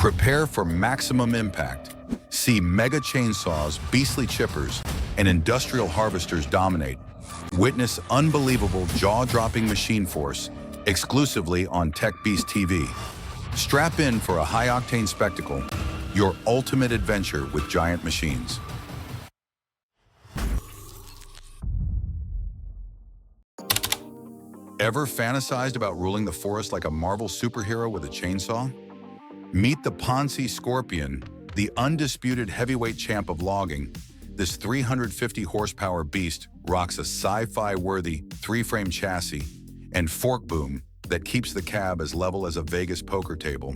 Prepare for maximum impact. See mega chainsaws, beastly chippers, and industrial harvesters dominate. Witness unbelievable jaw-dropping machine force exclusively on Techbeast TV. Strap in for a high-octane spectacle, your ultimate adventure with giant machines. Ever fantasized about ruling the forest like a Marvel superhero with a chainsaw? Meet the Ponsse Scorpion, the undisputed heavyweight champ of logging. This 350 horsepower beast rocks a sci-fi-worthy 3-frame chassis and fork boom that keeps the cab as level as a Vegas poker table,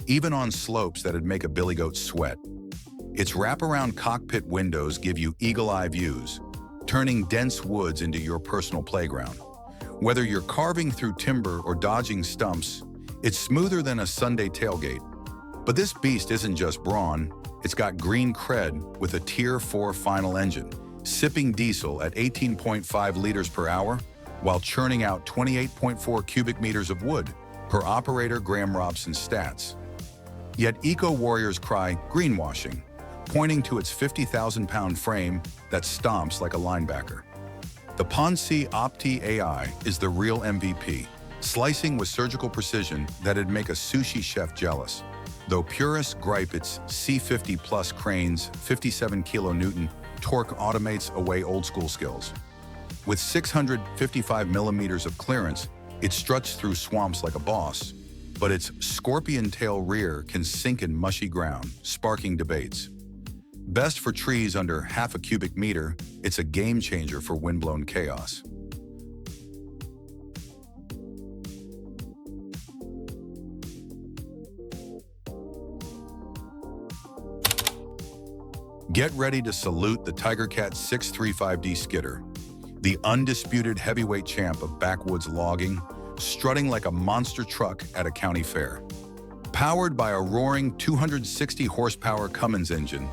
even on slopes that'd make a billy goat sweat. Its wraparound cockpit windows give you eagle-eye views, turning dense woods into your personal playground. Whether you're carving through timber or dodging stumps, it's smoother than a Sunday tailgate. But this beast isn't just brawn, it's got green cred with a Tier 4 final engine, sipping diesel at 18.5 liters per hour, while churning out 28.4 cubic meters of wood per operator Graham Robson's stats. Yet eco-warriors cry greenwashing, pointing to its 50,000-pound frame that stomps like a linebacker. The Ponsse Opti AI is the real MVP, slicing with surgical precision that'd make a sushi chef jealous. Though purists gripe its C50 plus crane's 57 kilonewton torque automates away old-school skills. With 655 millimeters of clearance, it struts through swamps like a boss, but its scorpion tail rear can sink in mushy ground, sparking debates. Best for trees under half a cubic meter, it's a game changer for windblown chaos. Get ready to salute the Tigercat 635D skidder, the undisputed heavyweight champ of backwoods logging, strutting like a monster truck at a county fair. Powered by a roaring 260 horsepower Cummins engine,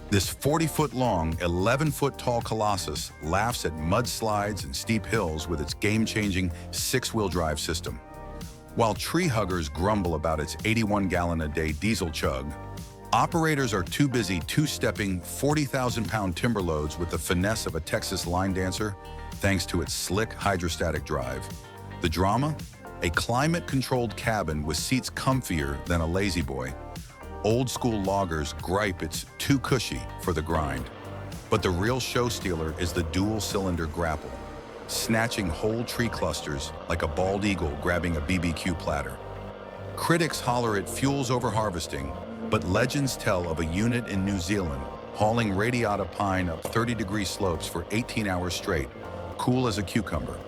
this 40-foot-long, 11-foot-tall colossus laughs at mudslides and steep hills with its game-changing 6-wheel drive system. While tree huggers grumble about its 81-gallon-a-day diesel chug, operators are too busy two-stepping 40,000-pound timber loads with the finesse of a Texas line dancer, thanks to its slick hydrostatic drive. The drama? A climate-controlled cabin with seats comfier than a lazy boy. Old-school loggers gripe it's too cushy for the grind. But the real show stealer is the dual-cylinder grapple, snatching whole tree clusters like a bald eagle grabbing a BBQ platter. Critics holler it fuels over-harvesting, but legends tell of a unit in New Zealand hauling radiata pine up 30-degree slopes for 18 hours straight, cool as a cucumber.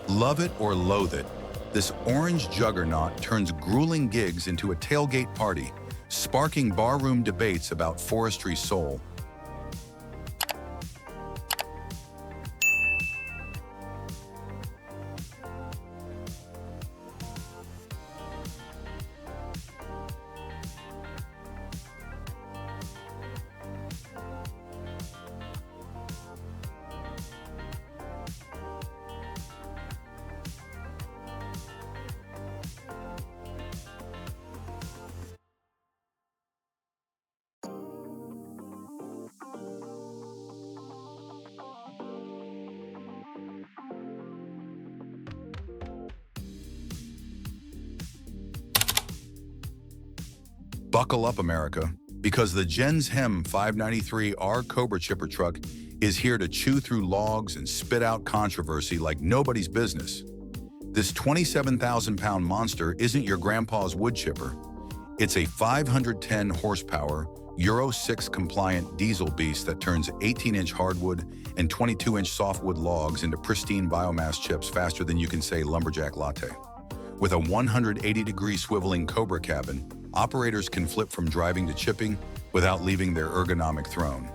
Love it or loathe it, this orange juggernaut turns grueling gigs into a tailgate party, sparking barroom debates about forestry soul. Buckle up, America, because the Gens Hem 593R Cobra chipper truck is here to chew through logs and spit out controversy like nobody's business. This 27,000-pound monster isn't your grandpa's wood chipper. It's a 510 horsepower, Euro 6 compliant diesel beast that turns 18-inch hardwood and 22-inch softwood logs into pristine biomass chips faster than you can say lumberjack latte. With a 180-degree swiveling Cobra cabin, operators can flip from driving to chipping without leaving their ergonomic throne.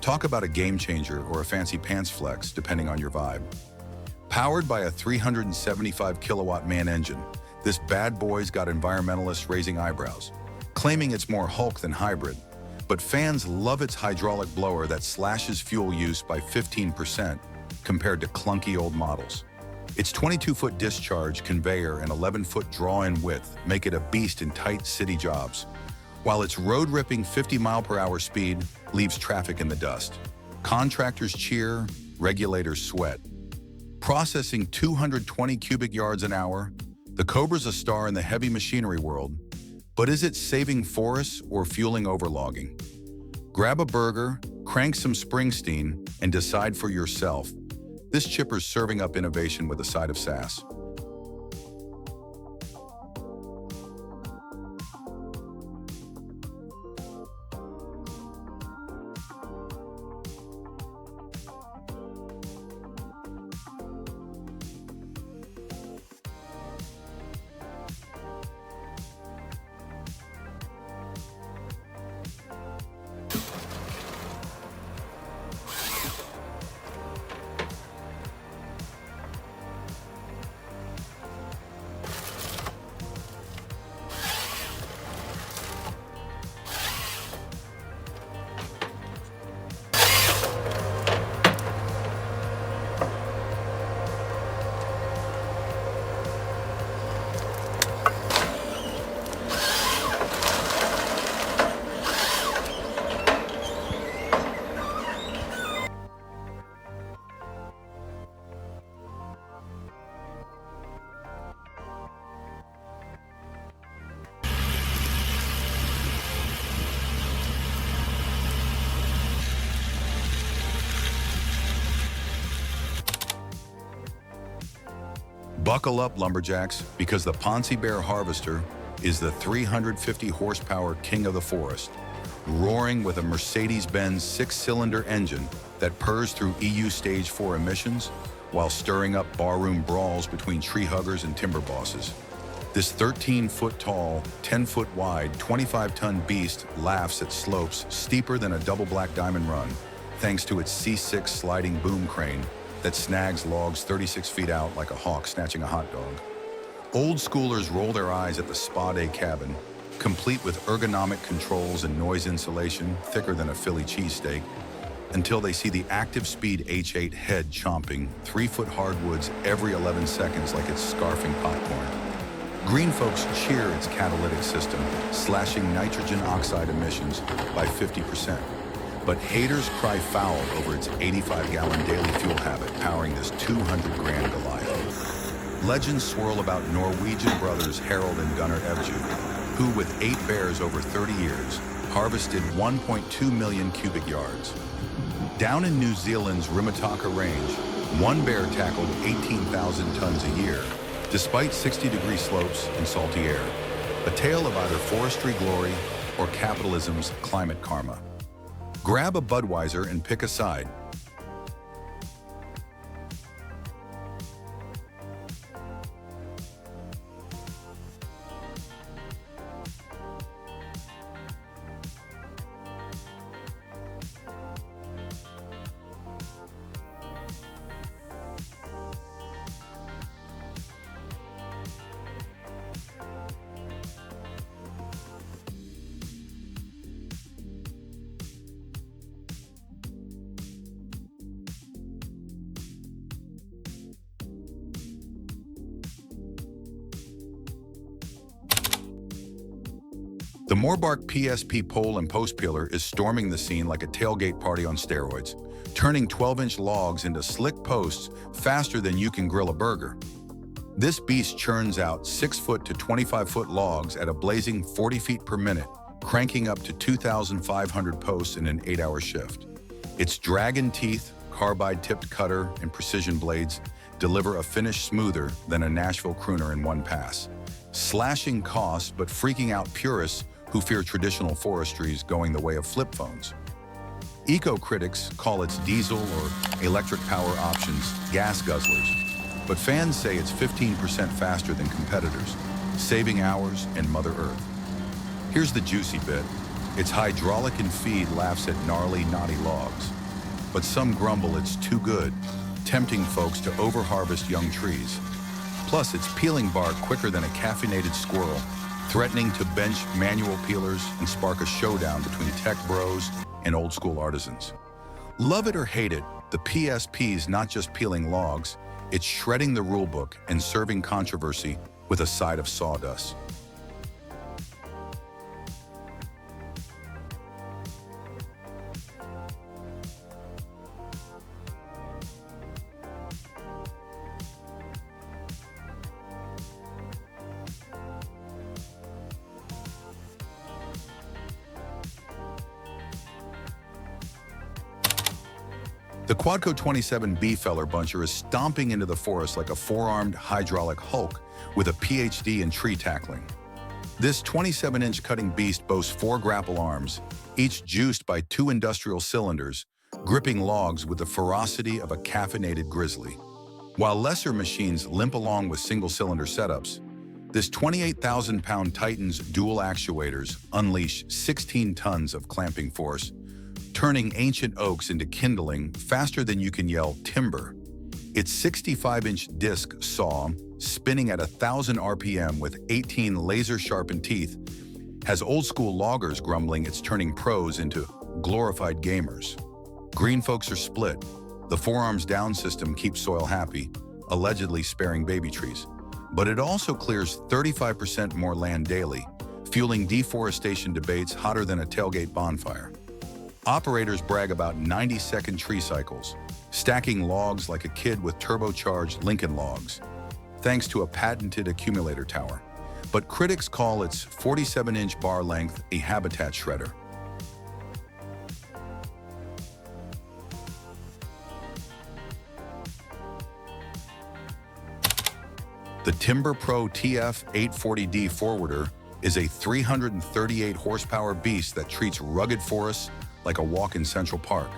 Talk about a game changer or a fancy pants flex, depending on your vibe. Powered by a 375 kilowatt man engine, this bad boy's got environmentalists raising eyebrows, claiming it's more Hulk than hybrid. But fans love its hydraulic blower that slashes fuel use by 15% compared to clunky old models. Its 22-foot discharge, conveyor, and 11-foot draw-in width make it a beast in tight city jobs, while its road-ripping 50-mile-per-hour speed leaves traffic in the dust. Contractors cheer, regulators sweat. Processing 220 cubic yards an hour, the Cobra's a star in the heavy machinery world, but is it saving forests or fueling overlogging? Grab a burger, crank some Springsteen, and decide for yourself. This chipper's serving up innovation with a side of sass. Buckle up, lumberjacks, because the Ponsse Bear Harvester is the 350 horsepower king of the forest, roaring with a Mercedes-Benz 6-cylinder engine that purrs through EU Stage 4 emissions while stirring up barroom brawls between tree huggers and timber bosses. This 13-foot-tall, 10-foot-wide, 25-ton beast laughs at slopes steeper than a double black diamond run, thanks to its C6 sliding boom crane that snags logs 36 feet out like a hawk snatching a hot dog. Old schoolers roll their eyes at the spa day cabin, complete with ergonomic controls and noise insulation thicker than a Philly cheesesteak, until they see the active speed H8 head chomping 3-foot hardwoods every 11 seconds like it's scarfing popcorn. Green folks cheer its catalytic system, slashing nitrogen oxide emissions by 50%. But haters cry foul over its 85-gallon daily fuel habit powering this 200-grand Goliath. Legends swirl about Norwegian brothers Harold and Gunnar Evju, who with 8 bears over 30 years harvested 1.2 million cubic yards. Down in New Zealand's Rimataka Range, one bear tackled 18,000 tons a year, despite 60-degree slopes and salty air. A tale of either forestry glory or capitalism's climate karma. Grab a Budweiser and pick a side. The Moorbark PSP pole and post peeler is storming the scene like a tailgate party on steroids, turning 12-inch logs into slick posts faster than you can grill a burger. This beast churns out 6-foot to 25-foot logs at a blazing 40 feet per minute, cranking up to 2,500 posts in an 8-hour shift. Its dragon teeth, carbide-tipped cutter, and precision blades deliver a finish smoother than a Nashville crooner in one pass, slashing costs but freaking out purists who fear traditional forestries going the way of flip phones. Eco-critics call its diesel or electric power options gas guzzlers, but fans say it's 15% faster than competitors, saving hours and Mother Earth. Here's the juicy bit. Its hydraulic and feed laughs at gnarly, knotty logs, but some grumble it's too good, tempting folks to over-harvest young trees. Plus, it's peeling bark quicker than a caffeinated squirrel, threatening to bench manual peelers and spark a showdown between tech bros and old-school artisans. Love it or hate it, the PSP's not just peeling logs, it's shredding the rulebook and serving controversy with a side of sawdust. The Quadco 27B feller buncher is stomping into the forest like a four-armed hydraulic Hulk with a PhD in tree tackling. This 27-inch cutting beast boasts 4 grapple arms, each juiced by 2 industrial cylinders, gripping logs with the ferocity of a caffeinated grizzly. While lesser machines limp along with single-cylinder setups, this 28,000-pound Titan's dual actuators unleash 16 tons of clamping force, turning ancient oaks into kindling faster than you can yell timber. Its 65-inch disc saw, spinning at 1,000 RPM with 18 laser-sharpened teeth, has old-school loggers grumbling it's turning pros into glorified gamers. Green folks are split. The four-arms down system keeps soil happy, allegedly sparing baby trees. But it also clears 35% more land daily, fueling deforestation debates hotter than a tailgate bonfire. Operators brag about 90-second tree cycles, stacking logs like a kid with turbocharged Lincoln logs, thanks to a patented accumulator tower. But critics call its 47-inch bar length a habitat shredder. The Timber Pro TF840D forwarder is a 338 horsepower beast that treats rugged forests like a walk in Central Park.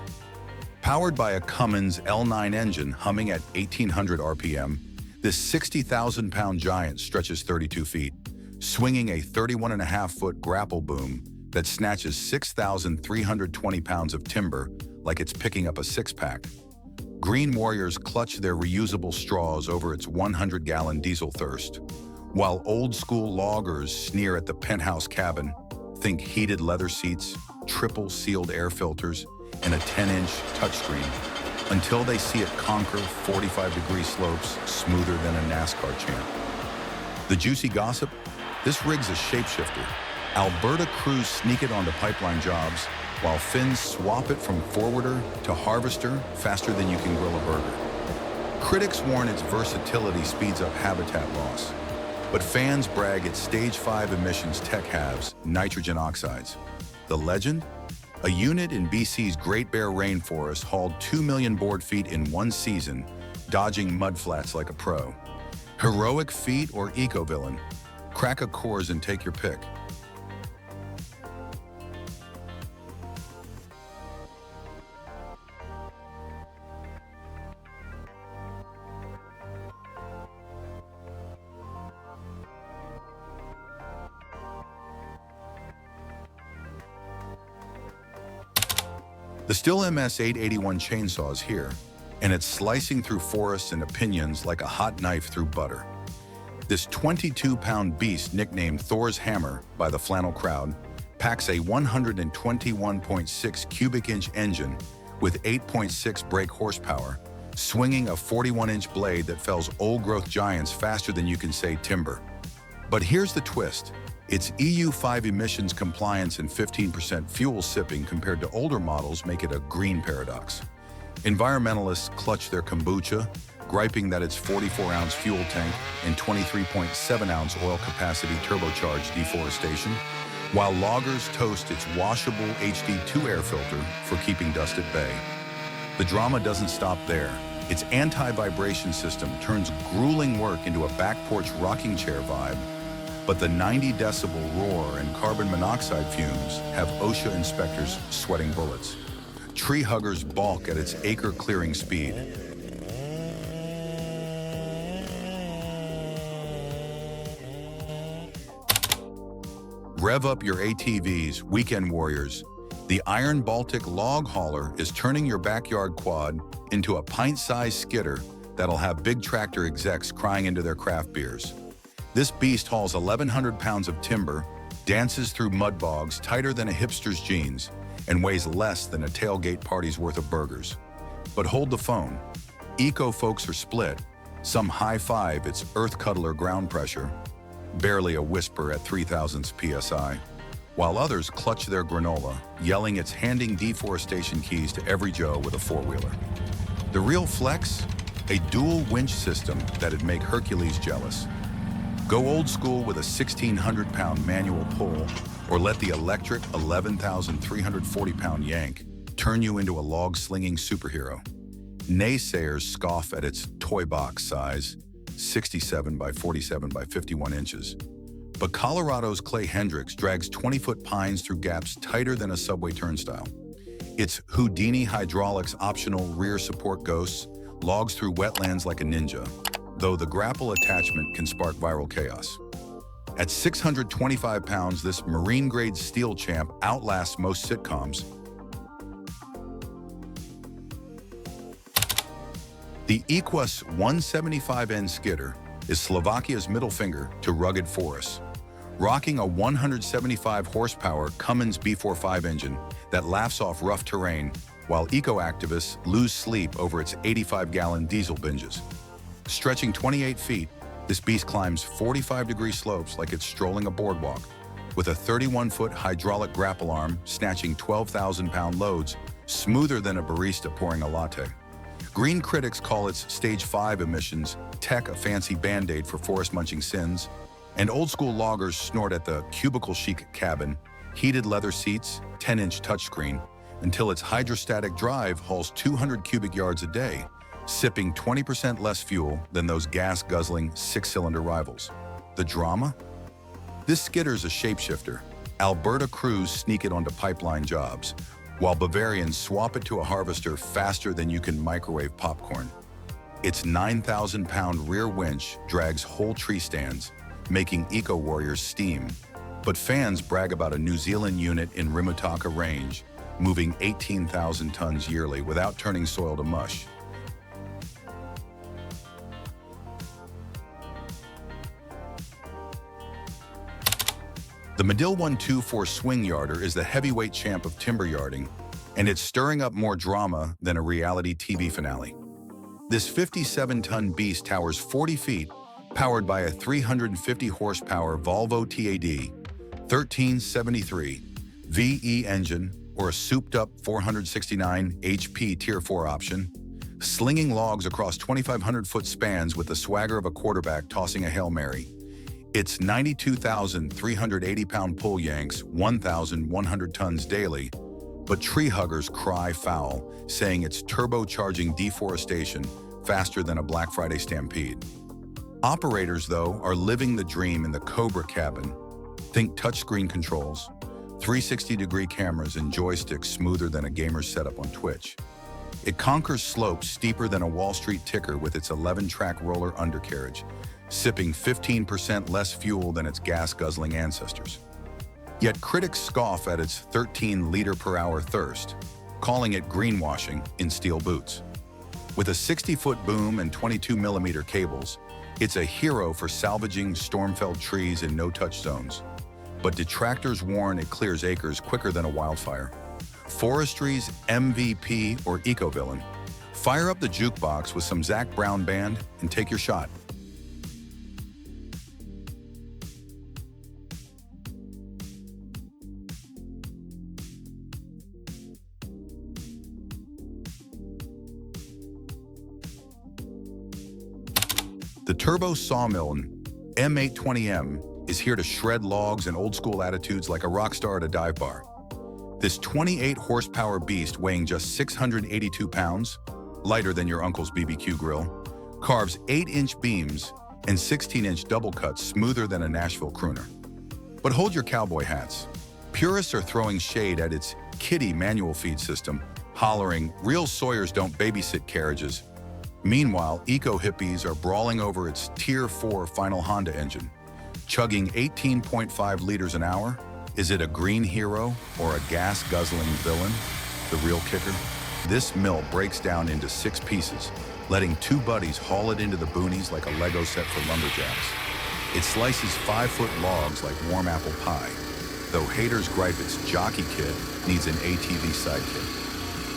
Powered by a Cummins L9 engine humming at 1,800 RPM, this 60,000-pound giant stretches 32 feet, swinging a 31.5-foot grapple boom that snatches 6,320 pounds of timber like it's picking up a six-pack. Green warriors clutch their reusable straws over its 100-gallon diesel thirst, while old-school loggers sneer at the penthouse cabin, think heated leather seats, triple-sealed air filters, and a 10-inch touchscreen, until they see it conquer 45-degree slopes smoother than a NASCAR champ. The juicy gossip? This rig's a shapeshifter. Alberta crews sneak it onto pipeline jobs, while Finns swap it from forwarder to harvester faster than you can grill a burger. Critics warn its versatility speeds up habitat loss, but fans brag its Stage 5 emissions tech halves nitrogen oxides. The legend? A unit in BC's Great Bear Rainforest hauled 2 million board feet in one season, dodging mudflats like a pro. Heroic feat or eco-villain? Crack a Coors and take your pick. The Stihl MS-881 chainsaw is here, and it's slicing through forests and opinions like a hot knife through butter. This 22-pound beast, nicknamed Thor's Hammer by the flannel crowd, packs a 121.6 cubic-inch engine with 8.6 brake horsepower, swinging a 41-inch blade that fells old-growth giants faster than you can say timber. But here's the twist. Its EU5 emissions compliance and 15% fuel sipping compared to older models make it a green paradox. Environmentalists clutch their kombucha, griping that its 44-ounce fuel tank and 23.7-ounce oil capacity turbocharged deforestation, while loggers toast its washable HD2 air filter for keeping dust at bay. The drama doesn't stop there. Its anti-vibration system turns grueling work into a back porch rocking chair vibe, but the 90-decibel roar and carbon monoxide fumes have OSHA inspectors sweating bullets. Tree huggers balk at its acre-clearing speed. Rev up your ATVs, weekend warriors. The Iron Baltic log hauler is turning your backyard quad into a pint-sized skidder that'll have big tractor execs crying into their craft beers. This beast hauls 1,100 pounds of timber, dances through mud bogs tighter than a hipster's jeans, and weighs less than a tailgate party's worth of burgers. But hold the phone. Eco folks are split. Some high-five its earth cuddler ground pressure, barely a whisper at 3,000 psi, while others clutch their granola, yelling it's handing deforestation keys to every Joe with a four-wheeler. The real flex? A dual winch system that'd make Hercules jealous. Go old school with a 1,600-pound manual pull, or let the electric 11,340-pound yank turn you into a log-slinging superhero. Naysayers scoff at its toy box size, 67 by 47 by 51 inches. But Colorado's Clay Hendricks drags 20-foot pines through gaps tighter than a subway turnstile. Its Houdini hydraulics optional rear support ghosts logs through wetlands like a ninja, though the grapple attachment can spark viral chaos. At 625 pounds, this marine-grade steel champ outlasts most sitcoms. The Equus 175N skidder is Slovakia's middle finger to rugged forests, rocking a 175 horsepower Cummins B45 engine that laughs off rough terrain, while eco-activists lose sleep over its 85-gallon diesel binges. Stretching 28 feet, this beast climbs 45-degree slopes like it's strolling a boardwalk, with a 31-foot hydraulic grapple arm snatching 12,000-pound loads, smoother than a barista pouring a latte. Green critics call its Stage 5 emissions tech a fancy band-aid for forest-munching sins, and old-school loggers snort at the cubicle-chic cabin, heated leather seats, 10-inch touchscreen, until its hydrostatic drive hauls 200 cubic yards a day, sipping 20% less fuel than those gas-guzzling six-cylinder rivals. The drama? This skidder's a shapeshifter. Alberta crews sneak it onto pipeline jobs, while Bavarians swap it to a harvester faster than you can microwave popcorn. Its 9,000-pound rear winch drags whole tree stands, making eco-warriors steam. But fans brag about a New Zealand unit in Rimutaka Range, moving 18,000 tons yearly without turning soil to mush. The Medill 124 swing yarder is the heavyweight champ of timber yarding, and it's stirring up more drama than a reality TV finale. This 57-ton beast towers 40 feet, powered by a 350-horsepower Volvo TAD 1373 VE engine or a souped-up 469 HP Tier 4 option, slinging logs across 2,500-foot spans with the swagger of a quarterback tossing a Hail Mary. Its 92,380-pound pull yanks 1,100 tons daily, but tree huggers cry foul, saying it's turbocharging deforestation faster than a Black Friday stampede. Operators, though, are living the dream in the Cobra cabin. Think touchscreen controls, 360-degree cameras and joysticks smoother than a gamer's setup on Twitch. It conquers slopes steeper than a Wall Street ticker with its 11-track roller undercarriage, sipping 15% less fuel than its gas-guzzling ancestors. Yet critics scoff at its 13-liter-per-hour thirst, calling it greenwashing in steel boots. With a 60-foot boom and 22mm cables, it's a hero for salvaging storm-felled trees in no-touch zones. But detractors warn it clears acres quicker than a wildfire. Forestry's MVP or eco-villain. Fire up the jukebox with some Zac Brown Band and take your shot. The turbo sawmill M820M is here to shred logs and old-school attitudes like a rock star at a dive bar. This 28-horsepower beast weighing just 682 pounds, lighter than your uncle's BBQ grill, carves 8-inch beams and 16-inch double cuts smoother than a Nashville crooner. But hold your cowboy hats. Purists are throwing shade at its kiddie manual feed system, hollering, "Real Sawyers don't babysit carriages." Meanwhile, eco-hippies are brawling over its Tier 4 final Honda engine. Chugging 18.5 liters an hour, is it a green hero or a gas-guzzling villain? The real kicker? This mill breaks down into 6 pieces, letting 2 buddies haul it into the boonies like a Lego set for lumberjacks. It slices 5-foot logs like warm apple pie, though haters gripe its jockey kit needs an ATV sidekick.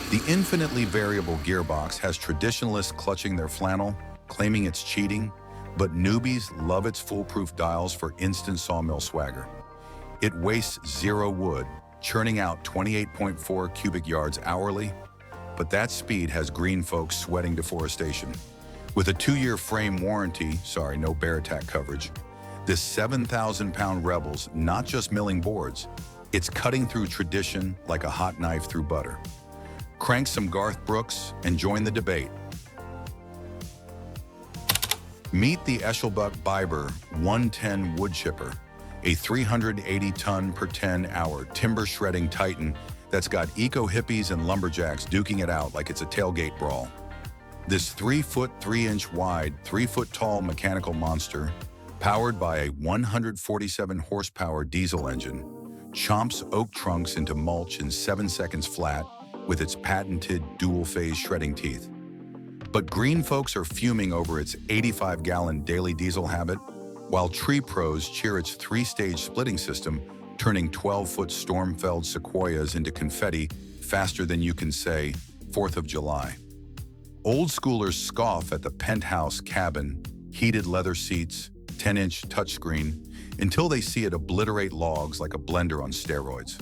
The infinitely variable gearbox has traditionalists clutching their flannel, claiming it's cheating, but newbies love its foolproof dials for instant sawmill swagger. It wastes 0 wood, churning out 28.4 cubic yards hourly, but that speed has green folks sweating deforestation. With a 2-year frame warranty, no bear attack coverage, this 7,000-pound rebel's not just milling boards, it's cutting through tradition like a hot knife through butter. Crank some Garth Brooks and join the debate. Meet the Eshelbuck Biber 110 wood chipper, a 380-ton per 10-hour timber shredding titan that's got eco-hippies and lumberjacks duking it out like it's a tailgate brawl. This 3-foot 3-inch wide, 3-foot-tall mechanical monster, powered by a 147 horsepower diesel engine, chomps oak trunks into mulch in 7 seconds flat with its patented dual-phase shredding teeth. But green folks are fuming over its 85-gallon daily diesel habit, while tree pros cheer its 3-stage splitting system, turning 12-foot storm-felled sequoias into confetti faster than you can say 4th of July. Old schoolers scoff at the penthouse cabin, heated leather seats, 10-inch touchscreen, until they see it obliterate logs like a blender on steroids.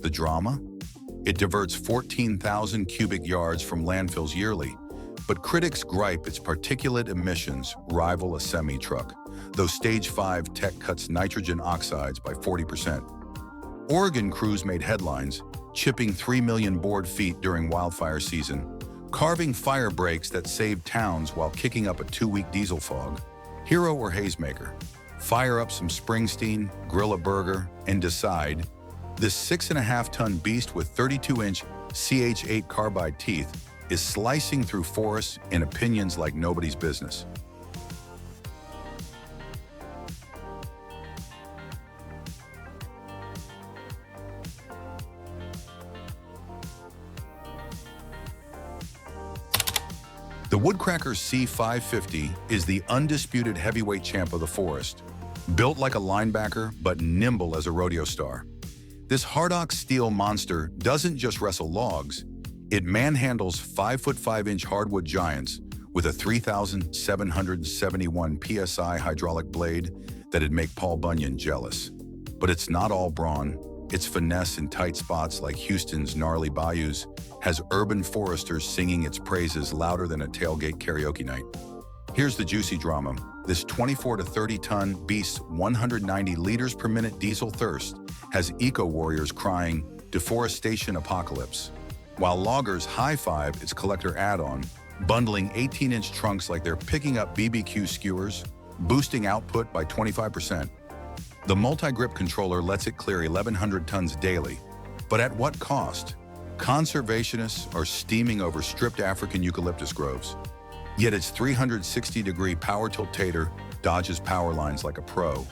The drama? It diverts 14,000 cubic yards from landfills yearly, but critics gripe its particulate emissions rival a semi-truck, though Stage 5 tech cuts nitrogen oxides by 40%. Oregon crews made headlines, chipping 3 million board feet during wildfire season, carving fire breaks that saved towns while kicking up a 2-week diesel fog. Hero or hazemaker? Fire up some Springsteen, grill a burger, and decide. This 6.5-ton beast with 32-inch CH8 carbide teeth is slicing through forests in opinions like nobody's business. The Woodcracker C550 is the undisputed heavyweight champ of the forest, built like a linebacker but nimble as a rodeo star. This hard-ox steel monster doesn't just wrestle logs, it manhandles 5'5" hardwood giants with a 3,771 PSI hydraulic blade that'd make Paul Bunyan jealous. But it's not all brawn. Its finesse in tight spots like Houston's gnarly bayous has urban foresters singing its praises louder than a tailgate karaoke night. Here's the juicy drama. This 24 to 30-ton beast's 190 liters per minute diesel thirst has eco-warriors crying, "Deforestation apocalypse," while loggers high-five its collector add-on, bundling 18-inch trunks like they're picking up BBQ skewers, boosting output by 25%. The multi-grip controller lets it clear 1,100 tons daily, but at what cost? Conservationists are steaming over stripped African eucalyptus groves. Yet its 360-degree power tiltator dodges power lines like a pro,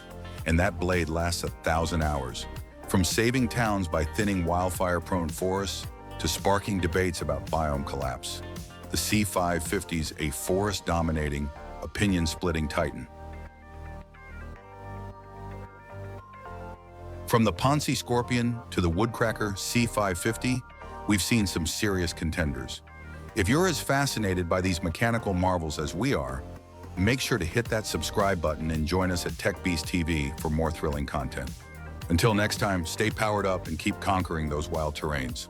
and that blade lasts 1,000 hours. From saving towns by thinning wildfire-prone forests to sparking debates about biome collapse, the C550's a forest-dominating, opinion-splitting titan. From the Ponsse Scorpion to the Woodcracker C550, we've seen some serious contenders. If you're as fascinated by these mechanical marvels as we are, make sure to hit that subscribe button and join us at Techbeast TV for more thrilling content. Until next time, stay powered up and keep conquering those wild terrains.